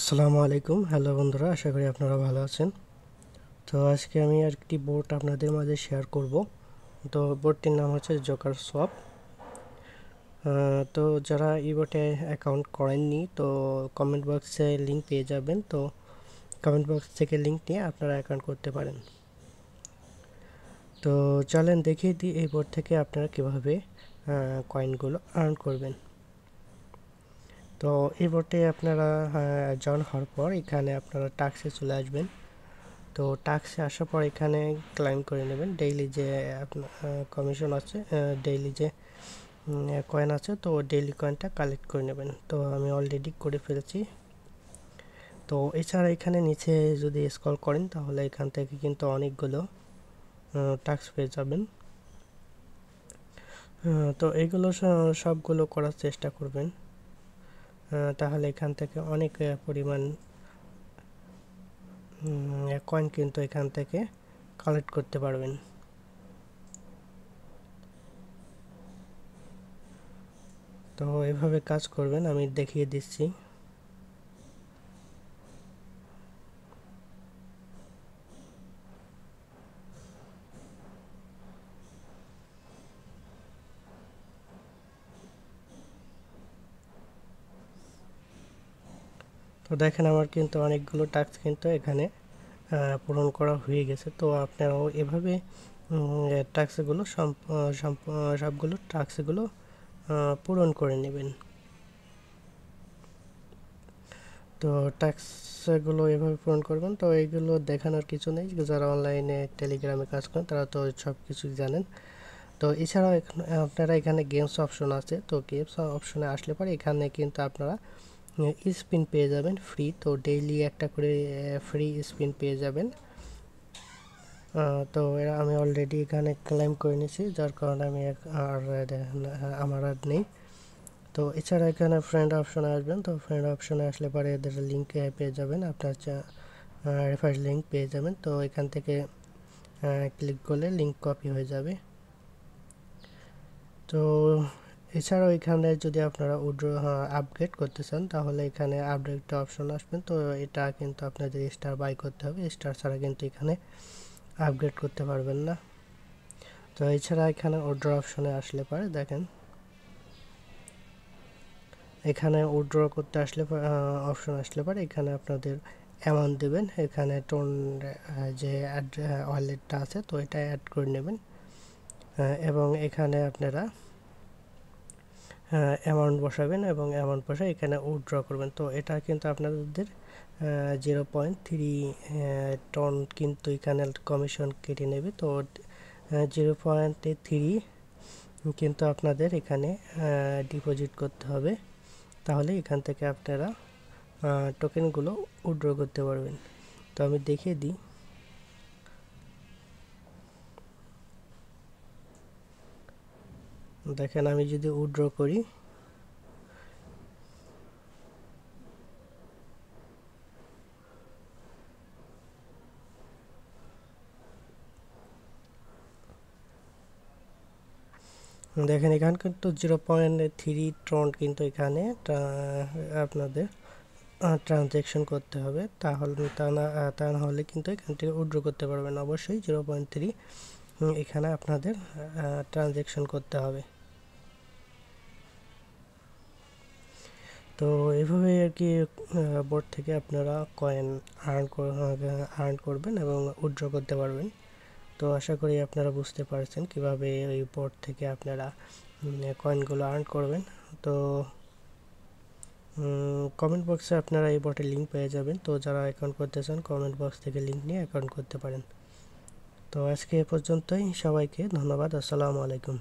আসসালামু আলাইকুম। হ্যালো বন্ধুরা, আশা করি আপনারা ভালো আছেন। তো আজকে আমি একটি বোর্ড আপনাদের মাঝে শেয়ার করব। তো বোর্ডটির নাম হচ্ছে জোকার সোয়াপ। তো যারা এই বোর্ডে অ্যাকাউন্ট করেননি তো কমেন্ট বক্সে লিঙ্ক পেয়ে যাবেন। তো কমেন্ট বক্স থেকে লিঙ্ক নিয়ে আপনারা অ্যাকাউন্ট করতে পারেন। তো চলেন দেখিয়ে দিই এই বোর্ড থেকে আপনারা কীভাবে কয়েনগুলো আর্ন করবেন। তো এই বোর্ডে আপনারা জয়েন হওয়ার পর এখানে আপনারা টাস্কে চলে আসবেন। তো টাস্কে আসার পর এখানে ক্লাইম করে নেবেন ডেইলি যে আপনার কমিশন আছে, ডেইলি যে কয়েন আছে, তো ডেইলি কয়েনটা কালেক্ট করে নেবেন। তো আমি অলরেডি করে ফেলেছি। তো এছাড়া এখানে নিচে যদি স্ক্রল করেন তাহলে এখান থেকে কিন্তু অনেকগুলো টাস্ক পেয়ে যাবেন। তো এইগুলো সবগুলো করার চেষ্টা করবেন, তাহলে এখান থেকে অনেক পরিমাণ কয়েন কিন্তু এখান থেকে কালেক্ট করতে পারবেন। তো এভাবে কাজ করবেন, আমি দেখিয়ে দিচ্ছি। তো দেখেন আমার কিন্তু অনেকগুলো টাস্ক কিন্তু এখানে পূরণ করা হয়ে গেছে। তো আপনারাও এভাবে টাস্কগুলো সবগুলো টাস্কগুলো পূরণ করে নেবেন। তো টাস্কগুলো এভাবে পূরণ করবেন। তো এইগুলো দেখানোর কিছু নেই, যারা অনলাইনে টেলিগ্রামে কাজ করেন তারা তো সব কিছুই জানেন। তো এছাড়াও আপনারা এখানে গেমস অপশন আছে। তো গেমস অপশনে আসলে পরে এখানে কিন্তু আপনারা স্পিন পেয়ে যাবেন ফ্রি। তো ডেইলি একটা করে ফ্রি স্পিন পেয়ে যাবেন। তো এরা আমি অলরেডি এখানে ক্লেম করে নিয়েছি, যার কারণে আমি আমার আর নেই। তো এছাড়া এখানে ফ্রেন্ড অপশনে আসবেন। তো ফ্রেন্ড অপশনে আসলে পরে এদের লিঙ্ক পেয়ে যাবেন, আপনার রেফারেন্স লিঙ্ক পেয়ে যাবেন। তো এখান থেকে ক্লিক করলে লিঙ্ক কপি হয়ে যাবে। তো এছাড়াও এখানে যদি আপনারা আপগ্রেড করতে চান তাহলে এখানে আপগ্রেড অপশন আসবেন। তো এটা কিন্তু আপনাদের স্টার বাই করতে হবে, স্টার ছাড়া কিন্তু এখানে আপগ্রেড করতে পারবেন না। তো এছাড়া এখানে উইথড্র অপশনে আসলে পরে দেখেন এখানে উইথড্র করতে আসলে অপশন আসলে পরে এখানে আপনাদের অ্যামাউন্ট দেবেন। এখানে টোন যে ওয়ালেটটা আছে তো এটা অ্যাড করে নেবেন, এবং এখানে আপনারা অ্যামাউন্ট বসাবেন এবং অ্যামাউন্ট বসে এখানে উইথড্র করবেন। তো এটা কিন্তু আপনাদের 0.3 টন কিন্তু এখানে কমিশন কেটে নেবে। তো 0.3 কিন্তু আপনাদের এখানে ডিপোজিট করতে হবে, তাহলে এখান থেকে আপনারা টোকেনগুলো উইথড্র করতে পারবেন। তো আমি দেখিয়ে দিই। দেখেন আমি যদি উইথড্র করি দেখেন এখানে কিন্তু 0.3 টন কিন্তু এখানে আপনাদের ট্রানজ্যাকশন করতে হবে, তাহলে তা না হলে কিন্তু এখান থেকে উইথড্র করতে পারবেন। অবশ্যই 0.3 এখানে আপনাদের ট্রানজ্যাকশন করতে হবে। তো এভাবে আর কি বোর্ড থেকে আপনারা কয়েন আর্ন করবেন এবং উইথড্র করতে পারবেন। তো আশা করি আপনারা বুঝতে পারছেন কিভাবে এই বোর্ড থেকে আপনারা কয়েনগুলো আর্ন করবেন। তো কমেন্ট বক্সে আপনারা এই বোর্ডের লিঙ্ক পেয়ে যাবেন। তো যারা অ্যাকাউন্ট করতে চান কমেন্ট বক্স থেকে লিঙ্ক নিয়ে অ্যাকাউন্ট করতে পারেন। তো আজকে এ পর্যন্তই, সবাইকে ধন্যবাদ। আসসালামু আলাইকুম।